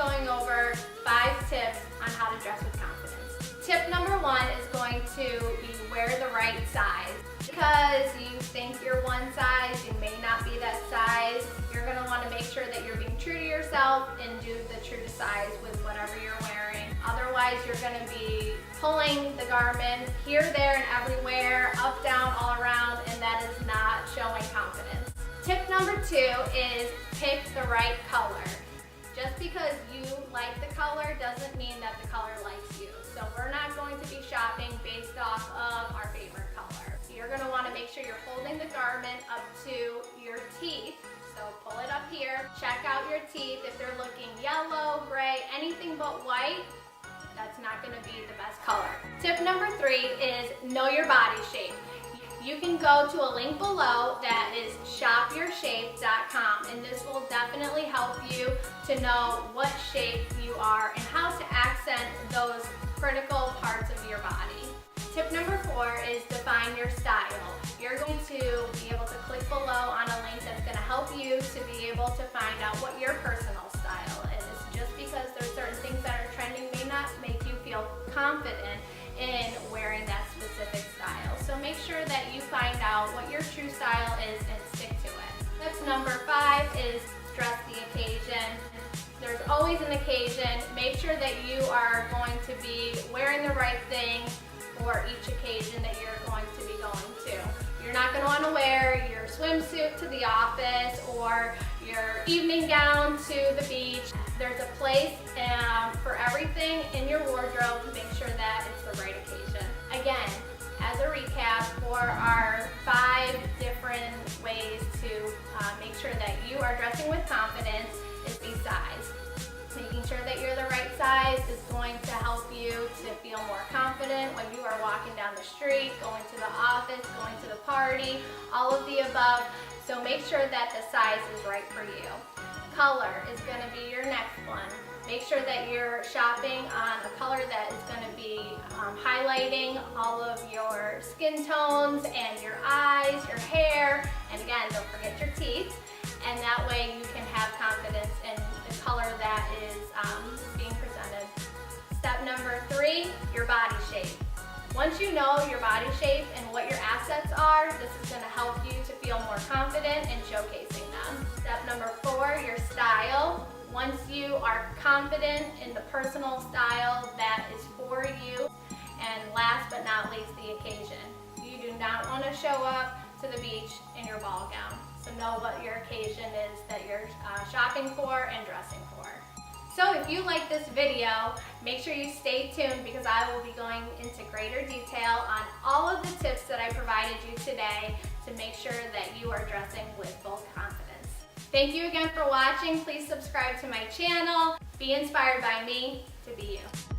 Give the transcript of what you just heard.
going over 5 tips on how to dress with confidence. Tip number 1 is going to be wear the right size. Because you think you're one size, you may not be that size. You're going to want to make sure that you're being true to yourself and do the true to size with whatever you're wearing. Otherwise, you're going to be pulling the garment here, there, and everywhere, up, down, all around, and that is not showing confidence. Tip number 2 is pick the right color. Just because you like the color doesn't mean that the color likes you. So we're not going to be shopping based off of our favorite color. So you're going to want to make sure you're holding the garment up to your teeth. So pull it up here, check out your teeth. If they're looking yellow, gray, anything but white, that's not going to be the best color. Tip number 3 is know your body shape. You can go to a link below that is shopyourshape.com, and this will definitely help you to know what shape you are and how to accent those critical parts of your body. Tip number 4 is define your style. You're going to be able to click below on a link that's going to help you to be able to find out what your personal style is. Just because there's certain things that are trending may not make you feel confident in wearing that specific style. So make sure that you find out what your true style is and stick to it. Tip number 5 is dress the occasion. There's always an occasion. Make sure that you are going to be wearing the right thing for each occasion that you're going to be going to. You're not going to want to wear your swimsuit to the office or your evening gown to the beach. There's a place for everything in your wardrobe to make sure that it's the right occasion. Again, as a recap for our 5 different ways to make sure that you are dressing with confidence is the size. Making sure that you're the right size is going to help you to feel more confident when you are walking down the street, going to the office, going to the party, all of the above. So make sure that the size is right for you. Color is going to be your next one. Make sure that you're shopping on a color that is going to be highlighting all of your skin tones and your eyes, your hair, and again, don't forget your teeth. And that way you can have confidence in the color that is being presented. Step number 3, your body shape. Once you know your body shape and what your assets are, this is going to help you to feel more confident in showcasing them. Step number 4, your style. Once you are confident in the personal style that is for you. And last but not least, the occasion. You do not want to show up to the beach in your ball gown. So know what your occasion is that you're shopping for and dressing for. So if you like this video, make sure you stay tuned because I will be going into greater detail on all of the tips that I provided you today to make sure that you are dressing with full confidence. Thank you again for watching. Please subscribe to my channel. Be inspired by me to be you.